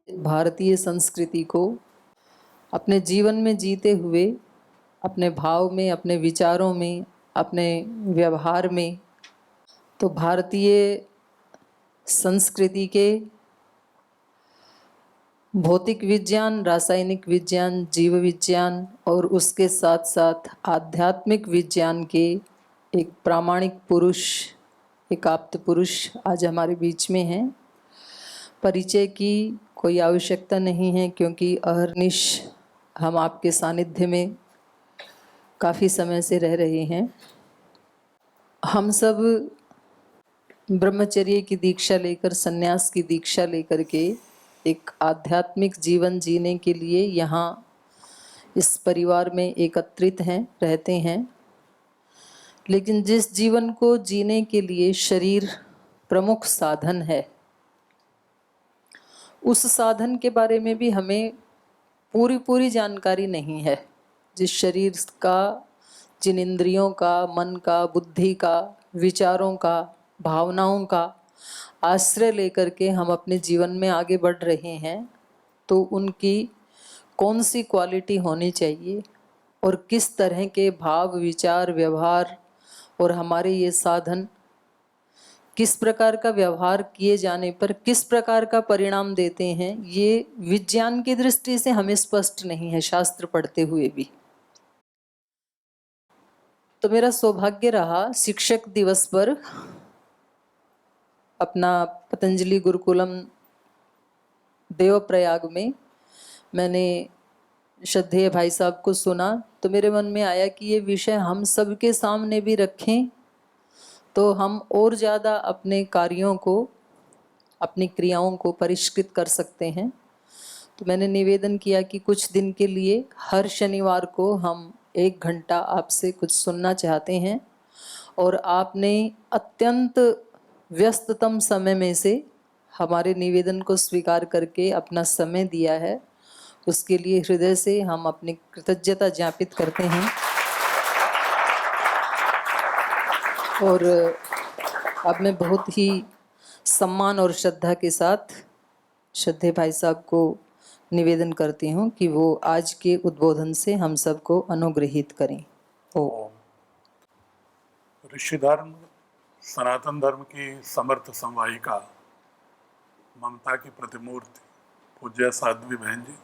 भारतीय संस्कृति को अपने जीवन में जीते हुए, अपने भाव में, अपने विचारों में, अपने व्यवहार में, तो भारतीय संस्कृति के भौतिक विज्ञान, रासायनिक विज्ञान, जीव विज्ञान और उसके साथ साथ आध्यात्मिक विज्ञान के एक प्रामाणिक पुरुष, एक आप्त पुरुष आज हमारे बीच में हैं। परिचय की कोई आवश्यकता नहीं है क्योंकि अहर्निश हम आपके सानिध्य में काफ़ी समय से रह रहे हैं। हम सब ब्रह्मचर्य की दीक्षा लेकर, संन्यास की दीक्षा लेकर के एक आध्यात्मिक जीवन जीने के लिए यहाँ इस परिवार में एकत्रित हैं, रहते हैं। लेकिन जिस जीवन को जीने के लिए शरीर प्रमुख साधन है, उस साधन के बारे में भी हमें पूरी जानकारी नहीं है। जिस शरीर का, जिन इंद्रियों का, मन का, बुद्धि का, विचारों का, भावनाओं का आश्रय लेकर के हम अपने जीवन में आगे बढ़ रहे हैं, तो उनकी कौन सी क्वालिटी होनी चाहिए और किस तरह के भाव, विचार, व्यवहार और हमारे ये साधन किस प्रकार का व्यवहार किए जाने पर किस प्रकार का परिणाम देते हैं, ये विज्ञान की दृष्टि से हमें स्पष्ट नहीं है, शास्त्र पढ़ते हुए भी। तो मेरा सौभाग्य रहा शिक्षक दिवस पर अपना पतंजलि गुरुकुलम देवप्रयाग में मैंने श्रद्धेय भाई साहब को सुना, तो मेरे मन में आया कि ये विषय हम सबके सामने भी रखें तो हम और ज़्यादा अपने कार्यों को, अपनी क्रियाओं को परिष्कृत कर सकते हैं। तो मैंने निवेदन किया कि कुछ दिन के लिए हर शनिवार को हम 1 घंटा आपसे कुछ सुनना चाहते हैं, और आपने अत्यंत व्यस्ततम समय में से हमारे निवेदन को स्वीकार करके अपना समय दिया है। उसके लिए हृदय से हम अपनी कृतज्ञता ज्ञापित करते हैं। और अब मैं बहुत ही सम्मान और श्रद्धा के साथ श्रद्धेय भाई साहब को निवेदन करती हूँ कि वो आज के उद्बोधन से हम सबको अनुग्रहित करें। ओम। ऋषि धर्म, सनातन धर्म की समर्थ संवाहिका, ममता की प्रतिमूर्ति पूज्य साध्वी बहन जी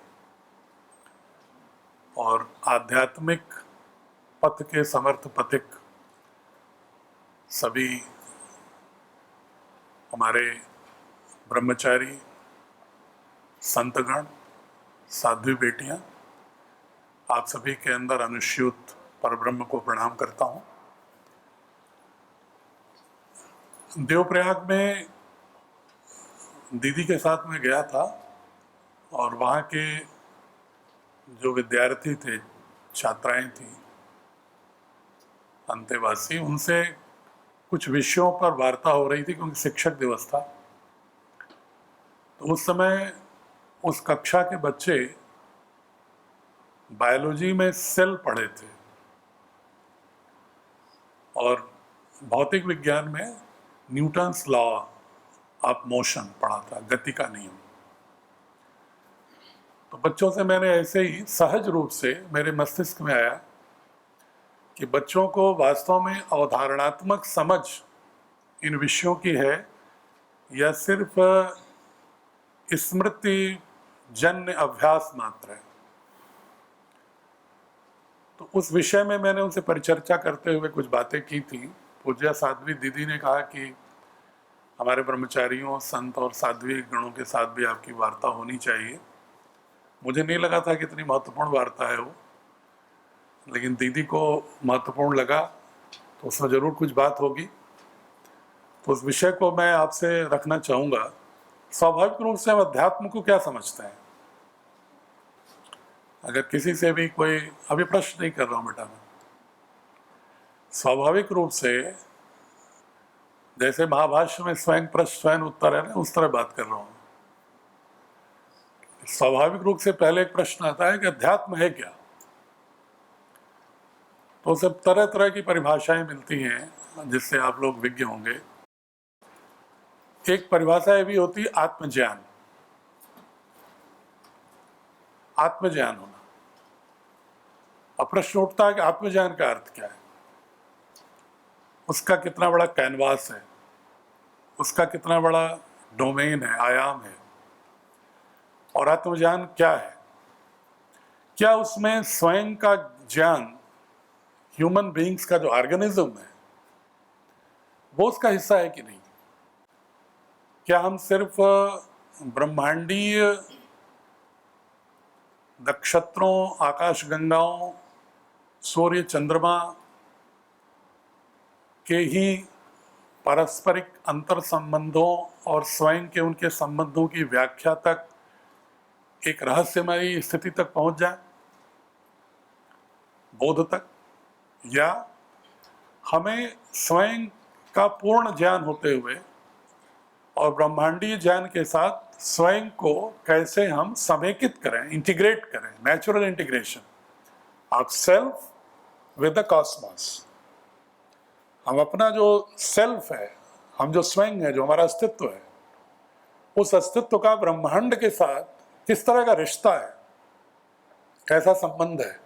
और आध्यात्मिक पथ के समर्थ पथिक सभी हमारे ब्रह्मचारी, संतगण, साध्वी बेटियां, आप सभी के अंदर अनुस्यूत परब्रह्म को प्रणाम करता हूं। देवप्रयाग में दीदी के साथ में गया था और वहाँ के जो विद्यार्थी थे, छात्राएं थी, अंतेवासी, उनसे कुछ विषयों पर वार्ता हो रही थी क्योंकि शिक्षक दिवस था। तो उस समय उस कक्षा के बच्चे बायोलॉजी में सेल पढ़े थे और भौतिक विज्ञान में न्यूटन्स लॉ ऑफ मोशन पढ़ा था, गति का नियम। तो बच्चों से मैंने ऐसे ही सहज रूप से मेरे मस्तिष्क में आया कि बच्चों को वास्तव में अवधारणात्मक समझ इन विषयों की है या सिर्फ स्मृति जन्य अभ्यास मात्र है। तो उस विषय में मैंने उनसे परिचर्चा करते हुए कुछ बातें की थी। पूज्य साध्वी दीदी ने कहा कि हमारे ब्रह्मचारियों, संत और साध्वी गणों के साथ भी आपकी वार्ता होनी चाहिए। मुझे नहीं लगा था कि इतनी महत्वपूर्ण वार्ता है वो, लेकिन दीदी को महत्वपूर्ण लगा, तो उसमें ज़रूर कुछ बात होगी। तो उस विषय को मैं आपसे रखना चाहूँगा। स्वाभाविक रूप से हम अध्यात्म को क्या समझते हैं? अगर किसी से भी कोई, अभी प्रश्न नहीं कर रहा हूँ बेटा मैं, स्वाभाविक रूप से जैसे महाभाष्य में स्वयं प्रश्न स्वयं उत्तर है ना, उस तरह बात कर रहा हूँ। स्वाभाविक रूप से पहले एक प्रश्न आता है कि अध्यात्म है क्या? तो सब तरह तरह की परिभाषाएं मिलती हैं जिससे आप लोग विज्ञ होंगे। एक परिभाषा ये भी होती है आत्मज्ञान। आत्मज्ञान होना। अब प्रश्न उठता है कि आत्मज्ञान का अर्थ क्या है, उसका कितना बड़ा कैनवास है, उसका कितना बड़ा डोमेन है, आयाम है, और आत्मज्ञान क्या है? क्या उसमें स्वयं का ज्ञान, ह्यूमन बीइंग्स का जो ऑर्गेनिज्म है वो उसका हिस्सा है कि नहीं? क्या हम सिर्फ ब्रह्मांडीय नक्षत्रों, आकाशगंगाओं, सूर्य, चंद्रमा के ही पारस्परिक अंतर संबंधों और स्वयं के उनके संबंधों की व्याख्या तक एक रहस्यमयी स्थिति तक पहुंच जाए, बोध तक? या हमें स्वयं का पूर्ण ज्ञान होते हुए और ब्रह्मांडीय ज्ञान के साथ स्वयं को कैसे हम समेकित करें, इंटीग्रेट करें, natural integration of self with the Cosmos. हम अपना जो सेल्फ है, हम जो स्वयं है, जो हमारा अस्तित्व है, उस अस्तित्व का ब्रह्मांड के साथ किस तरह का रिश्ता है, कैसा संबंध है,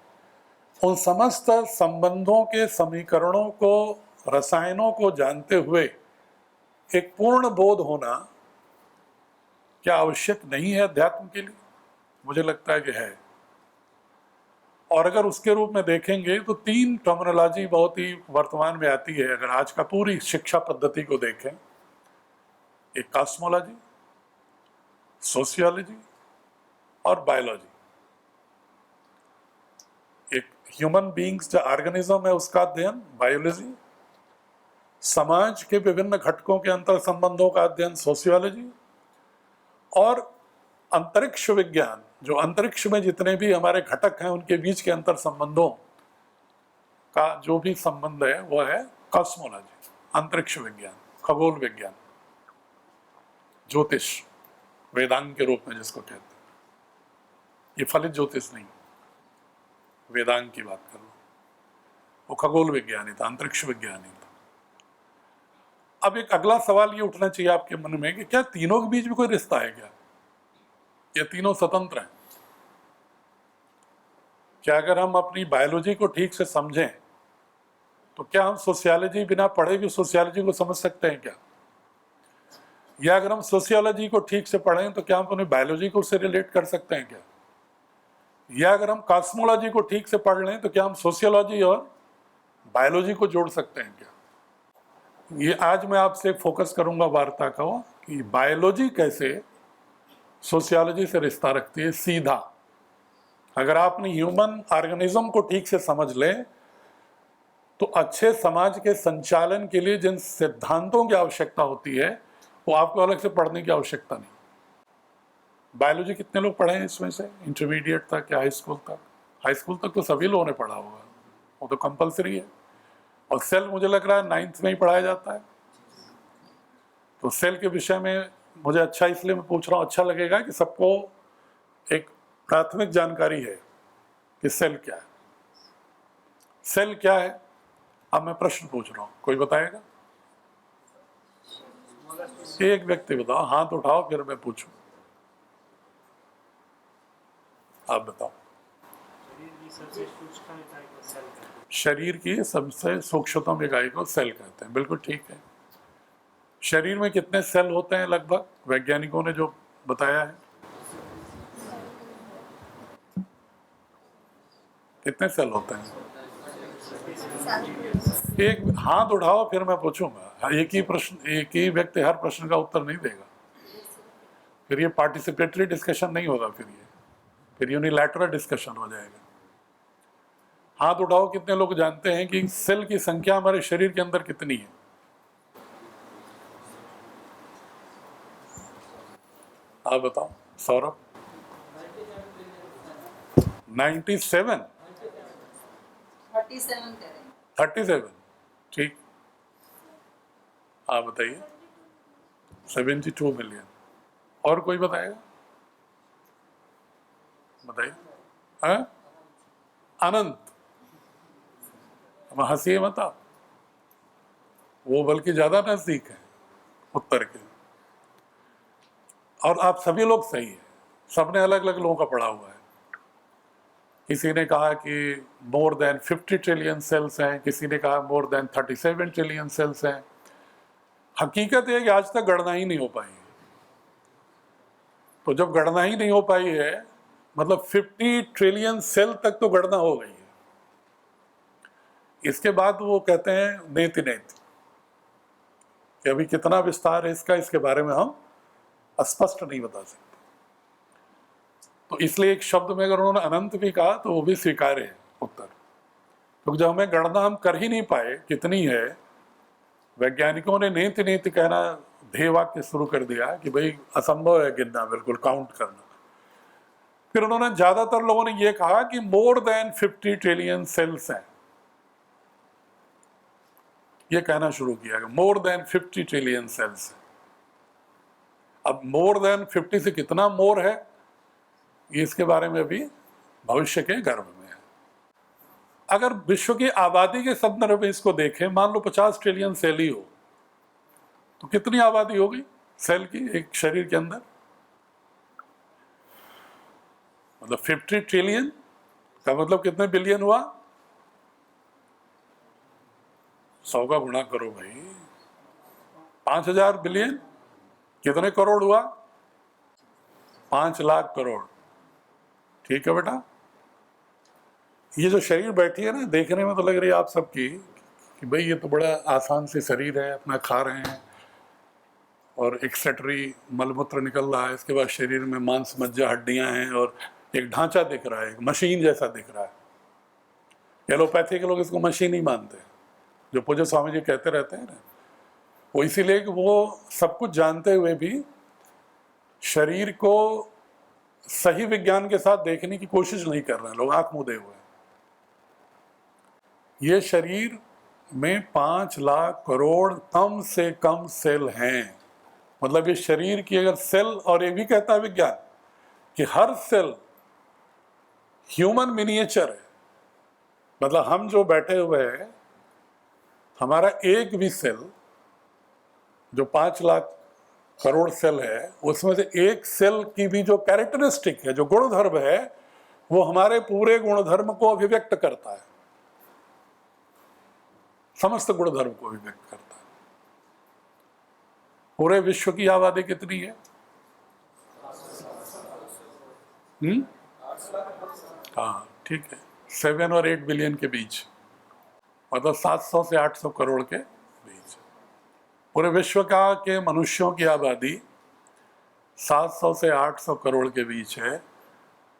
उन समस्त संबंधों के समीकरणों को, रसायनों को जानते हुए एक पूर्ण बोध होना क्या आवश्यक नहीं है अध्यात्म के लिए? मुझे लगता है कि है। और अगर उसके रूप में देखेंगे तो तीन टर्मिनोलॉजी बहुत ही वर्तमान में आती है। अगर आज का पूरी शिक्षा पद्धति को देखें, एक कॉस्मोलॉजी, सोशियोलॉजी और बायोलॉजी। एक ह्यूमन बीइंग्स जो ऑर्गेनिज्म है उसका अध्ययन बायोलॉजी, समाज के विभिन्न घटकों के अंतर संबंधों का अध्ययन सोशियोलॉजी, और अंतरिक्ष विज्ञान, जो अंतरिक्ष में जितने भी हमारे घटक हैं उनके बीच के अंतर संबंधों का जो भी संबंध है वो है कॉस्मोलॉजी, अंतरिक्ष विज्ञान, खगोल विज्ञान, ज्योतिष, वेदांग के रूप में जिसको कहते हैं। ये फलित ज्योतिष नहीं, वेदांग की बात कर लो, वो खगोल विज्ञान ही था, अंतरिक्ष विज्ञान ही था। अब एक अगला सवाल ये उठना चाहिए आपके मन में कि क्या तीनों के बीच में कोई रिश्ता है क्या? ये तीनों स्वतंत्र हैं? क्या अगर हम अपनी बायोलॉजी को ठीक से समझें तो क्या हम सोशियोलॉजी बिना पढ़े भी सोशियोलॉजी को समझ सकते हैं क्या? या अगर हम सोशियोलॉजी को ठीक से पढ़ें तो क्या हम अपनी बायोलॉजी को उससे रिलेट कर सकते हैं क्या? या अगर हम कॉस्मोलॉजी को ठीक से पढ़ लें तो क्या हम सोशियोलॉजी और बायोलॉजी को जोड़ सकते हैं क्या? ये आज मैं आपसे फोकस करूंगा वार्ता का कि बायोलॉजी कैसे सोशियोलॉजी से रिश्ता रखती है सीधा। अगर आपने ह्यूमन ऑर्गेनिज्म को ठीक से समझ लें तो अच्छे समाज के संचालन के लिए जिन सिद्धांतों की आवश्यकता होती है वो आपको अलग से पढ़ने की आवश्यकता नहीं। बायोलॉजी कितने लोग पढ़े हैं इसमें से, इंटरमीडिएट तक या हाई स्कूल तक? हाई स्कूल तक तो सभी लोगों ने पढ़ा होगा, वो तो कंपलसरी है। और सेल मुझे लग रहा है 9th में ही पढ़ाया जाता है। तो सेल के विषय में मुझे अच्छा इसलिए मैं पूछ रहा हूँ, अच्छा लगेगा कि सबको एक प्राथमिक जानकारी है कि सेल क्या है। सेल क्या है? अब मैं प्रश्न पूछ रहा हूँ, कोई बताएगा? एक व्यक्ति बताओ, हाथ उठाओ, फिर मैं पूछूं। आप बताओ। शरीर की सबसे सूक्ष्मतम इकाई को सेल कहते हैं। बिल्कुल ठीक है। शरीर में कितने सेल होते हैं लगभग, वैज्ञानिकों ने जो बताया है? कितने सेल होते हैं? एक हाथ उठाओ फिर मैं पूछूंगा। एक ही प्रश्न, एक ही व्यक्ति हर प्रश्न का उत्तर नहीं देगा। फिर ये पार्टिसिपेटरी डिस्कशन नहीं होगा, फिर यूनिलैटरल डिस्कशन हो जाएगा। हाथ उठाओ कितने लोग जानते हैं कि सेल की संख्या हमारे शरीर के अंदर कितनी है? आप बताओ सौरभ। 97? 37? ठीक। आप बताइए। 72 मिलियन। और कोई बताएगा? बताइए। हाँ, अनंत। हंसिए मत आप, वो बल्कि ज्यादा नजदीक है उत्तर के। और आप सभी लोग सही है, सबने अलग अलग लोगों का पढ़ा हुआ है। किसी ने कहा कि मोर देन 50 ट्रिलियन सेल्स हैं, किसी ने कहा मोर देन 37 ट्रिलियन सेल्स हैं। हकीकत है कि आज तक गणना ही नहीं हो पाई है। तो जब गणना ही नहीं हो पाई है, मतलब 50 ट्रिलियन सेल तक तो गणना हो गई है। इसके बाद वो कहते हैं नेति नेति, कि अभी कितना विस्तार है इसका, इसके बारे में हम स्पष्ट नहीं बता सकते। तो इसलिए एक शब्द में अगर उन्होंने अनंत भी कहा तो वो भी स्वीकार्य है उत्तर। तो जब हमें गणना हम कर ही नहीं पाए कितनी है, वैज्ञानिकों ने नेति नेति कहना ध्येय वाक्य शुरू कर दिया कि भाई असंभव है गिनना, बिल्कुल काउंट करना। फिर उन्होंने ज्यादातर लोगों ने ये कहा कि मोर देन 50 ट्रिलियन सेल्स हैं, ये कहना शुरू किया कि मोर देन 50 ट्रिलियन सेल्स। अब मोर देन 50 से कितना मोर है, इसके बारे में भी भविष्य के गर्भ में है। अगर विश्व की आबादी के संदर्भ में इसको देखें, मान लो 50 ट्रिलियन सेल ही हो, तो कितनी आबादी होगी सेल की एक शरीर के अंदर? मतलब 50 ट्रिलियन का मतलब कितने बिलियन हुआ? 100 का गुणा करो भाई, 5000 बिलियन। कितने करोड़ हुआ? 5 लाख करोड़। ठीक है बेटा। ये जो शरीर बैठी है ना, देखने में तो लग रही है आप सबकी कि भाई ये तो बड़ा आसान से शरीर है, अपना खा रहे हैं और एक्सेटरी मलमूत्र निकल रहा है, इसके बाद शरीर में मांस मज्जा हड्डियां हैं और एक ढांचा दिख रहा है, एक मशीन जैसा दिख रहा है। एलोपैथी के लोग इसको मशीन ही मानते हैं, जो पूज्य स्वामी जी कहते रहते हैं ना, वो इसीलिए कि वो सब कुछ जानते हुए भी शरीर को सही विज्ञान के साथ देखने की कोशिश नहीं कर रहे हैं, लोग आंख मूंदे हुए हैं। ये शरीर में 5 लाख करोड़ कम से कम सेल हैं। मतलब ये शरीर की अगर सेल, और ये भी कहता है विज्ञान कि हर सेल ह्यूमन मिनिएचर है। मतलब हम जो बैठे हुए हैं, हमारा एक भी सेल जो 5 लाख करोड़ सेल है, उसमें से एक सेल की भी जो कैरेक्टरिस्टिक है, जो गुणधर्म है, वो हमारे पूरे गुणधर्म को अभिव्यक्त करता है, समस्त गुणधर्म को अभिव्यक्त करता है। पूरे विश्व की आबादी कितनी है? हाँ ठीक है, 7 और 8 बिलियन के बीच, मतलब 700 से 800 करोड़ के बीच। पूरे विश्व का के मनुष्यों की आबादी 700 से 800 करोड़ के बीच है,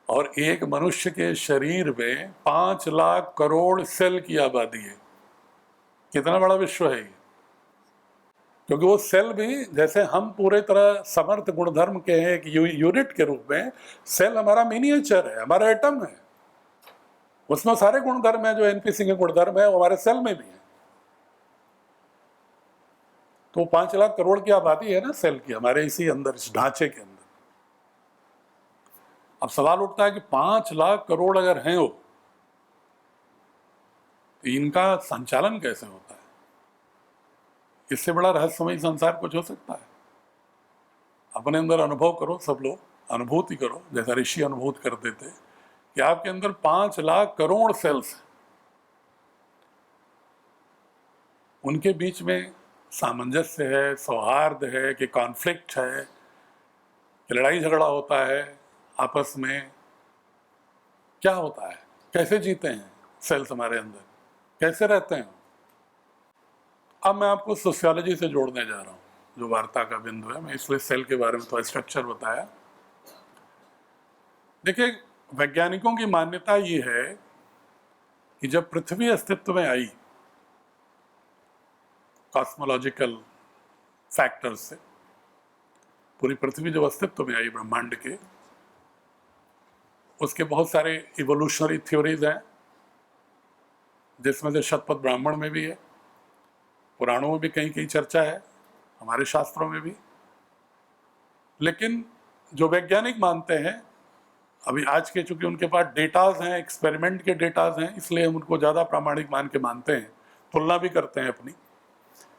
और एक मनुष्य के शरीर में 5 लाख करोड़ सेल की आबादी है। कितना बड़ा विश्व है ये। क्योंकि वो सेल भी, जैसे हम पूरे तरह समर्थ गुणधर्म के हैं एक यूनिट के रूप में, सेल हमारा मिनिएचर है, हमारा एटम है, उसमें सारे गुणधर्म है जो एनपीसी के गुणधर्म है वो हमारे सेल में भी है। तो 5 लाख करोड़ की आबादी है ना सेल की, हमारे इसी अंदर, इस ढांचे के अंदर। अब सवाल उठता है कि 5 लाख करोड़ अगर हैं वो, तो इनका संचालन कैसे होता है? इससे बड़ा रहस्यमय संसार कुछ हो सकता है? अपने अंदर अनुभव करो, सब लोग अनुभूति करो, जैसा ऋषि अनुभूत करते थे कि आपके अंदर 5 लाख करोड़ सेल्स हैं। उनके बीच में सामंजस्य है, सौहार्द है कि कॉन्फ्लिक्ट है, कि लड़ाई झगड़ा होता है आपस में, क्या होता है, कैसे जीते हैं सेल्स हमारे अंदर, कैसे रहते हैं। अब मैं आपको सोशियोलॉजी से जोड़ने जा रहा हूँ, जो वार्ता का बिंदु है। मैं इसलिए सेल के बारे में थोड़ा स्ट्रक्चर बताया। देखिए, वैज्ञानिकों की मान्यता ये है कि जब पृथ्वी अस्तित्व में आई, कॉस्मोलॉजिकल फैक्टर्स से पूरी पृथ्वी जब अस्तित्व में आई ब्रह्मांड के, उसके बहुत सारे इवोल्यूशनरी थ्योरीज हैं, जिसमें से शतपथ ब्राह्मण में भी है, पुराणों में भी कहीं कहीं चर्चा है, हमारे शास्त्रों में भी। लेकिन जो वैज्ञानिक मानते हैं, अभी आज के चूंकि उनके पास डेटाज हैं, एक्सपेरिमेंट के डेटाज हैं, इसलिए हम उनको ज़्यादा प्रामाणिक मान के मानते हैं, तुलना भी करते हैं अपनी।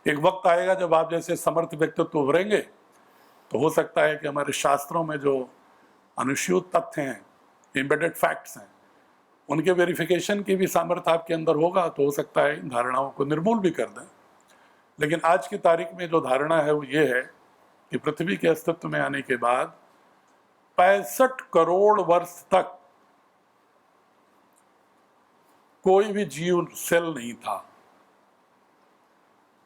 एक वक्त आएगा जब आप जैसे समर्थ व्यक्तित्व उभरेंगे तो हो सकता है कि हमारे शास्त्रों में जो अनुस्यूत तथ्य हैं, एम्बेडेड फैक्ट्स हैं, उनके वेरिफिकेशन की भी सामर्थ्य आपके अंदर होगा, तो हो सकता है इन धारणाओं को निर्मूल भी कर दें। लेकिन आज की तारीख में जो धारणा है वो ये है कि पृथ्वी के अस्तित्व में आने के बाद 65 करोड़ वर्ष तक कोई भी जीव सेल नहीं था।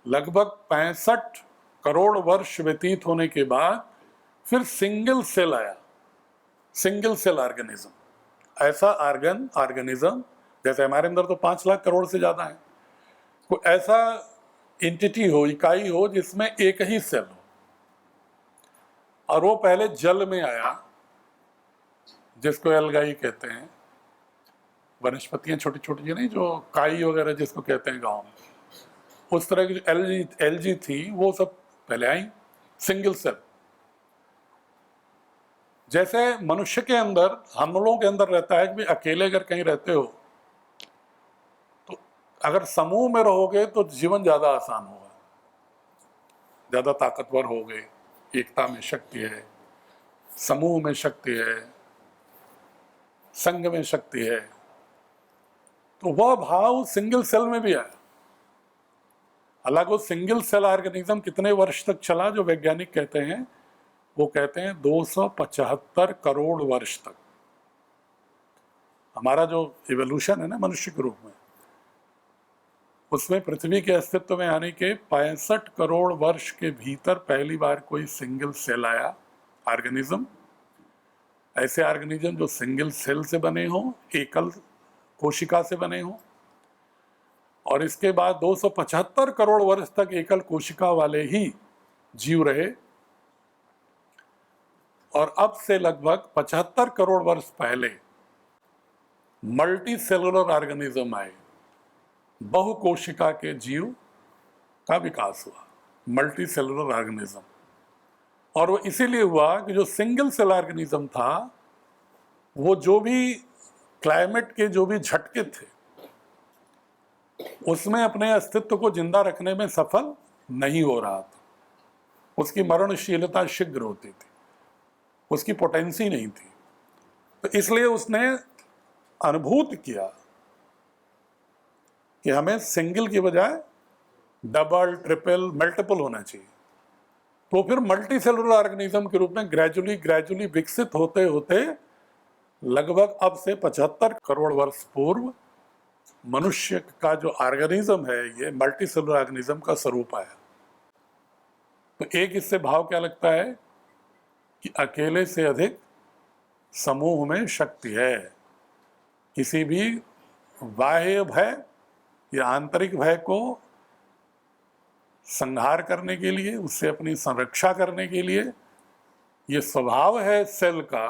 लगभग 65 करोड़ वर्ष व्यतीत होने के बाद फिर सिंगल सेल आया, सिंगल सेल ऑर्गेनिज्म। ऐसा ऑर्गेनिज्म जैसे हमारे अंदर तो 5 लाख करोड़ से ज्यादा है, कोई ऐसा एंटिटी हो, इकाई हो जिसमें एक ही सेल हो, और वो पहले जल में आया, जिसको एल्गाई कहते हैं। वनस्पतियां छोटी छोटी नहीं, जो काई वगैरह जिसको कहते हैं गाँव में, उस तरह की जो एलजी थी, वो सब पहले आई, सिंगल सेल। जैसे मनुष्य के अंदर, हम लोगों के अंदर रहता है कि अकेले अगर कहीं रहते हो तो अगर समूह में रहोगे तो जीवन ज़्यादा आसान होगा, ज़्यादा ताकतवर होगे, एकता में शक्ति है, समूह में शक्ति है, संघ में शक्ति है। तो वह भाव सिंगल सेल में भी आया। हालांकि वो सिंगल सेल ऑर्गेनिज्म कितने वर्ष तक चला, जो वैज्ञानिक कहते हैं, वो कहते हैं 275 करोड़ वर्ष तक। हमारा जो इवोल्यूशन है ना मनुष्य के रूप में, उसमें पृथ्वी के अस्तित्व में आने के 65 करोड़ वर्ष के भीतर पहली बार कोई सिंगल सेल आया ऑर्गेनिज्म। ऐसे ऑर्गेनिज्म जो सिंगल सेल से बने हों, एकल कोशिका से बने हों, और इसके बाद 275 करोड़ वर्ष तक एकल कोशिका वाले ही जीव रहे। और अब से लगभग 75 करोड़ वर्ष पहले मल्टी सेलुलर ऑर्गेनिज्म आए, बहुकोशिका के जीव का विकास हुआ, मल्टी सेलुलर ऑर्गेनिज्म। और वो इसीलिए हुआ कि जो सिंगल सेल ऑर्गेनिज्म था, वो जो भी क्लाइमेट के जो भी झटके थे, उसमें अपने अस्तित्व को जिंदा रखने में सफल नहीं हो रहा था। उसकी मरणशीलता शीघ्र होती थी, उसकी पोटेंसी नहीं थी। तो इसलिए उसने अनुभूत किया कि हमें सिंगल की बजाय डबल, ट्रिपल, मल्टीपल होना चाहिए। तो फिर मल्टी सेलुलर ऑर्गेनिज्म के रूप में ग्रेजुअली विकसित होते होते लगभग अब से 75 करोड़ वर्ष पूर्व मनुष्य का जो ऑर्गेनिज्म है, ये मल्टी सेलुलर ऑर्गेनिज्म का स्वरूप आया। तो एक इससे भाव क्या लगता है कि अकेले से अधिक समूह में शक्ति है। किसी भी बाह्य भय या आंतरिक भय को संहार करने के लिए, उससे अपनी संरक्षा करने के लिए, ये स्वभाव है सेल का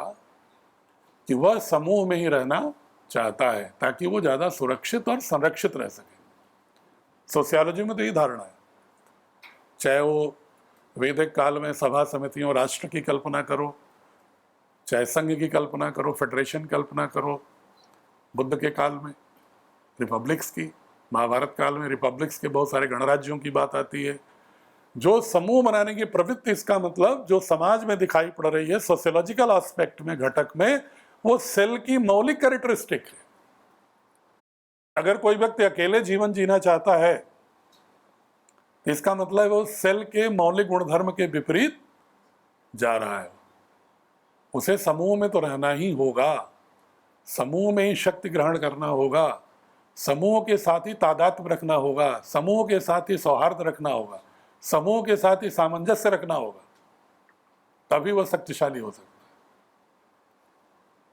कि वह समूह में ही रहना चाहता है, ताकि वो ज़्यादा सुरक्षित और संरक्षित रह सके। सोशियोलॉजी में तो ये धारणा है। चाहे वो वैदिक काल में सभा समितियों, राष्ट्र की कल्पना करो, चाहे संघ की कल्पना करो, फेडरेशन कल्पना करो, बुद्ध के काल में रिपब्लिक्स की, महाभारत काल में रिपब्लिक्स के बहुत सारे गणराज्यों की बात आती है। जो समूह बनाने की प्रवृत्ति, इसका मतलब जो समाज में दिखाई पड़ रही है सोशियोलॉजिकल एस्पेक्ट में, घटक में, वो सेल की मौलिक कैरेक्टरिस्टिक है। अगर कोई व्यक्ति अकेले जीवन जीना चाहता है इसका मतलब वो सेल के मौलिक गुणधर्म के विपरीत जा रहा है। उसे समूह में तो रहना ही होगा, समूह में ही शक्ति ग्रहण करना होगा, समूह के साथ ही तादात्म्य रखना होगा, समूह के साथ ही सौहार्द रखना होगा, समूह के साथ ही सामंजस्य रखना होगा, तभी वह शक्तिशाली हो सकता है।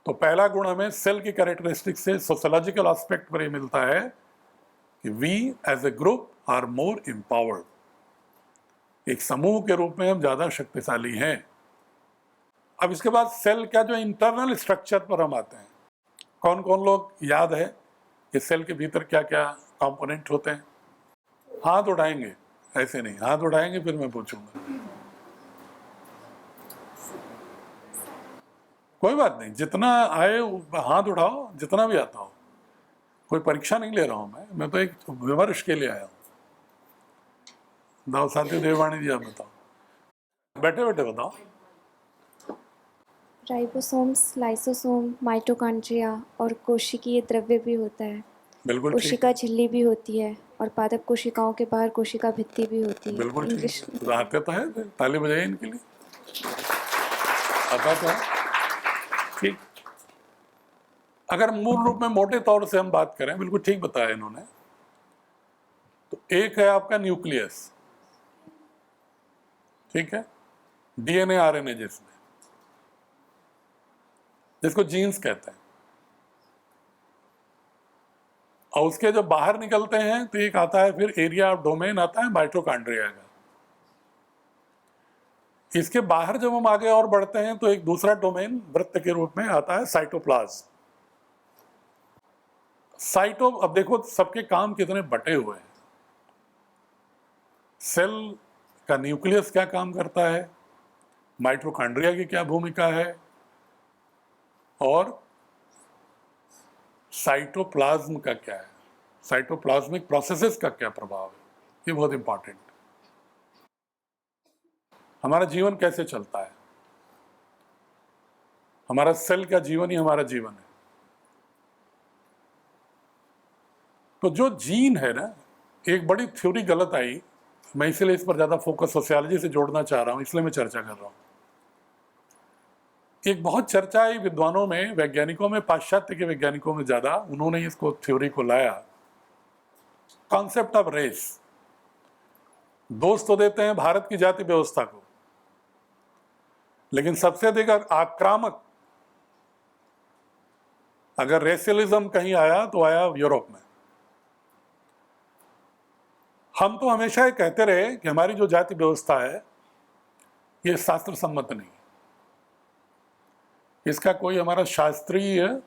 तो पहला गुण हमें सेल की कैरेक्टरिस्टिक से सोशोलॉजिकल एस्पेक्ट पर ये मिलता है कि we as a group are more empowered. एक समूह के रूप में हम ज्यादा शक्तिशाली हैं। अब इसके बाद सेल का जो इंटरनल स्ट्रक्चर पर हम आते हैं, कौन कौन लोग याद है कि सेल के भीतर क्या क्या कंपोनेंट होते हैं? हाथ उठाएंगे, ऐसे नहीं, हाथ उठाएंगे फिर मैं पूछूंगा। कोई बात नहीं, जितना आए हाथ उठाओ, जितना भी आता हो। कोई परीक्षा नहीं ले रहा हूं मैं तो एक विमर्श के लिए आया हूं। दाव साथी देववाणी जी, आप बताओ, बैठे बैठे बताओ। राइबोसोम्स, लाइसोसोम, माइटोकॉन्ड्रिया और कोशिकीय द्रव्य भी होता है। बिल्कुल ठीक कोशिका है, झिल्ली भी होती है और पादप कोशिकाओं के बाहर कोशिका भित्ति भी होती है। बिल्कुल इंग्लिश ठीक है। आते तो है, ताली बजाइए इनके लिए। आता तो है, ठीक। अगर मूल रूप में मोटे तौर से हम बात करें, बिल्कुल ठीक बताया इन्होंने, तो एक है आपका न्यूक्लियस, ठीक है, डीएनए आरएनए जिसको जीन्स कहते हैं। और उसके जब बाहर निकलते हैं तो एक आता है, फिर एरिया ऑफ डोमेन आता है माइटोकॉन्ड्रिया का। इसके बाहर जब हम आगे और बढ़ते हैं तो एक दूसरा डोमेन वृत्त के रूप में आता है साइटोप्लाज्म। अब देखो सबके काम कितने बटे हुए हैं। सेल का न्यूक्लियस क्या काम करता है, माइटोकॉन्ड्रिया की क्या भूमिका है, और साइटोप्लाज्म का क्या है, साइटोप्लाज्मिक प्रोसेसेस का क्या प्रभाव है, ये बहुत इंपॉर्टेंट। हमारा जीवन कैसे चलता है, हमारा सेल का जीवन ही हमारा जीवन है। तो जो जीन है ना, एक बड़ी थ्योरी गलत आई, मैं इसलिए इस पर ज्यादा फोकस सोशियोलॉजी से जोड़ना चाह रहा हूं, इसलिए मैं चर्चा कर रहा हूं। एक बहुत चर्चा आई विद्वानों में, वैज्ञानिकों में, पाश्चात्य के वैज्ञानिकों में ज्यादा, उन्होंने इसको थ्योरी को लाया, कॉन्सेप्ट ऑफ रेस। दोष तो देते हैं भारत की जाति व्यवस्था को, लेकिन सबसे अधिक आक्रामक अगर रेसियलिज्म कहीं आया तो आया यूरोप में। हम तो हमेशा ये कहते रहे कि हमारी जो जाति व्यवस्था है ये शास्त्र सम्मत नहीं, इसका कोई हमारा शास्त्रीय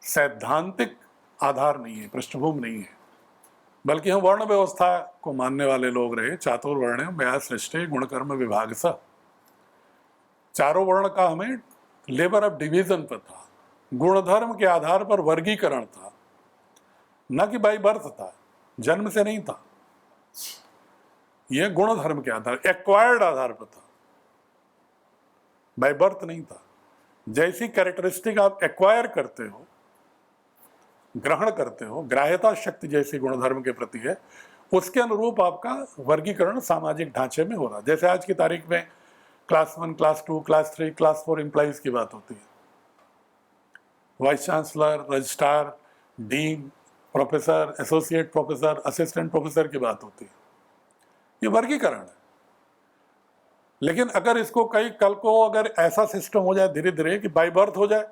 सैद्धांतिक आधार नहीं है, पृष्ठभूमि नहीं है, बल्कि हम वर्ण व्यवस्था को मानने वाले लोग रहे। चातुर्वर्ण मया सृष्टे गुणकर्म विभाग सा, चारों वर्ण का हमें लेबर ऑफ डिवीजन पर था, गुणधर्म के आधार पर वर्गीकरण था, न कि बाई बर्थ था, जन्म से नहीं था, यह गुणधर्म के आधार, एक्वायर्ड आधार पर था, बाई बर्थ नहीं था। जैसी कैरेक्टरिस्टिक आप एक्वायर करते हो, ग्रहण करते हो, ग्राह्यता शक्ति जैसी गुणधर्म के प्रति है, उसके अनुरूप आपका वर्गीकरण सामाजिक ढांचे में हो रहा है। जैसे आज की तारीख में class 1, class 2, class 3, class 4 employees की बात होती है, vice chancellor, registrar, dean, professor, associate professor, assistant professor की बात होती है। ये वर्गीकरण है। लेकिन अगर इसको कल को अगर ऐसा सिस्टम हो जाए धीरे धीरे कि बाई बर्थ हो जाए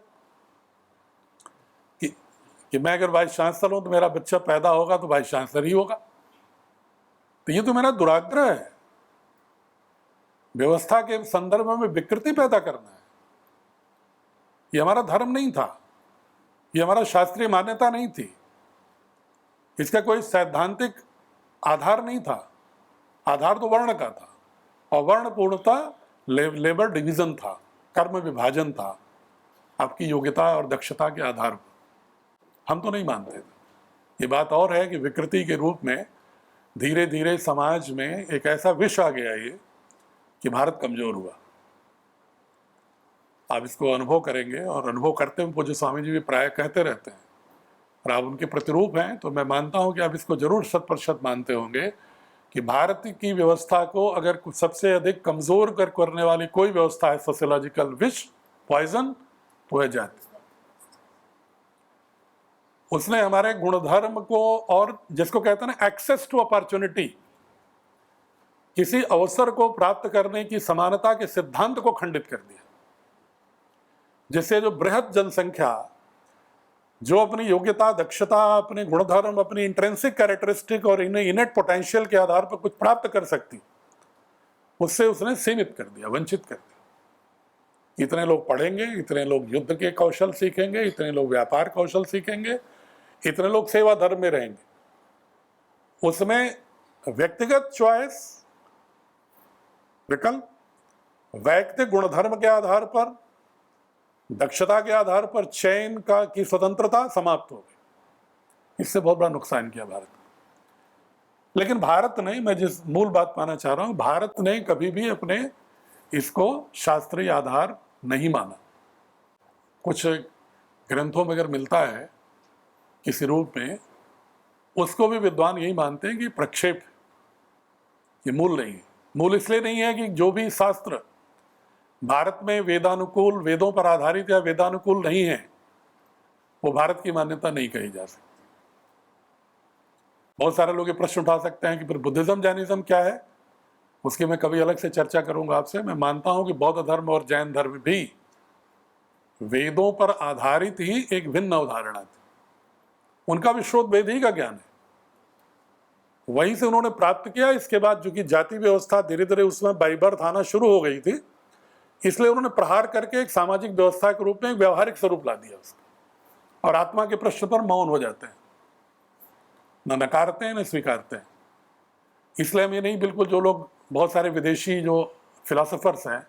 कि मैं अगर वाइस चांसलर हूं तो मेरा बच्चा पैदा होगा तो वाइस चांसलर ही होगा, तो ये तो मेरा दुराग्रह है। व्यवस्था के संदर्भ में विकृति पैदा करना है। ये हमारा धर्म नहीं था, ये हमारा शास्त्रीय मान्यता नहीं थी, इसका कोई सैद्धांतिक आधार नहीं था। आधार तो वर्ण का था, और वर्ण पूर्णतः लेबर डिवीजन था, कर्म विभाजन था, आपकी योग्यता और दक्षता के आधार पर। हम तो नहीं मानते थे। ये बात और है कि विकृति के रूप में धीरे धीरे समाज में एक ऐसा विष आ गया ये कि भारत कमजोर हुआ। आप इसको अनुभव करेंगे, और अनुभव करते हुए पूज्य स्वामी जी भी प्राय कहते रहते हैं, और आप उनके प्रतिरूप हैं, तो मैं मानता हूं कि आप इसको जरूर 100% मानते होंगे कि भारत की व्यवस्था को अगर कुछ सबसे अधिक कमजोर करने वाली कोई व्यवस्था है सोशियोलॉजिकल विश पॉइजन, तो है जाति। उसने हमारे गुणधर्म को और जिसको कहते हैं ना एक्सेस टू अपॉर्चुनिटी, किसी अवसर को प्राप्त करने की समानता के सिद्धांत को खंडित कर दिया, जिससे जो बृहत जनसंख्या जो अपनी योग्यता, दक्षता, अपने गुणधर्म, अपनी इंट्रिंसिक कैरेक्टरिस्टिक और इनेट पोटेंशियल के आधार पर कुछ प्राप्त कर सकती, उससे उसने सीमित कर दिया, वंचित कर दिया। इतने लोग पढ़ेंगे, इतने लोग युद्ध के कौशल सीखेंगे, इतने लोग व्यापार कौशल सीखेंगे, इतने लोग सेवा धर्म में रहेंगे। उसमें व्यक्तिगत चॉइस, विकल्प, वैयक्तिक गुणधर्म के आधार पर, दक्षता के आधार पर चयन की स्वतंत्रता समाप्त हो गई। इससे बहुत बड़ा नुकसान किया भारत ने। लेकिन भारत ने, मैं जिस मूल बात पाना चाह रहा हूं, भारत ने कभी भी अपने इसको शास्त्रीय आधार नहीं माना। कुछ ग्रंथों में अगर मिलता है किसी रूप में, उसको भी विद्वान यही मानते हैं कि प्रक्षेप, ये मूल नहीं है। मूल इसलिए नहीं है कि जो भी शास्त्र भारत में वेदानुकूल, वेदों पर आधारित या वेदानुकूल नहीं है, वो भारत की मान्यता नहीं कही जा सकती। बहुत सारे लोग ये प्रश्न उठा सकते हैं कि फिर बुद्धिज्म जैनिज्म क्या है, उसकी मैं कभी अलग से चर्चा करूंगा आपसे। मैं मानता हूं कि बौद्ध धर्म और जैन धर्म भी वेदों पर आधारित ही एक भिन्न अवधारणा थी। उनका भी स्रोत वेद ही का ज्ञान है, वहीं से उन्होंने प्राप्त किया। इसके बाद जो कि जाति व्यवस्था धीरे धीरे उसमें बाई बर्थ आना शुरू हो गई थी, इसलिए उन्होंने प्रहार करके एक सामाजिक व्यवस्था के रूप में एक व्यवहारिक स्वरूप ला दिया उसका, और आत्मा के प्रश्न पर मौन हो जाते हैं, न नकारते हैं न स्वीकारते हैं। इसलिए हम ये नहीं, बिल्कुल जो लोग, बहुत सारे विदेशी जो फिलोसोफर्स हैं,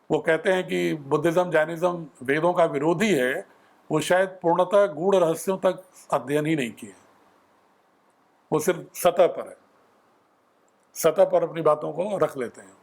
वो कहते हैं कि बुद्धिज्म जैनिज्म वेदों का विरोधी है, वो शायद पूर्णतः गूढ़ रहस्यों तक अध्ययन ही नहीं किए, वो सिर्फ सतह पर है, सतह पर अपनी बातों को रख लेते हैं।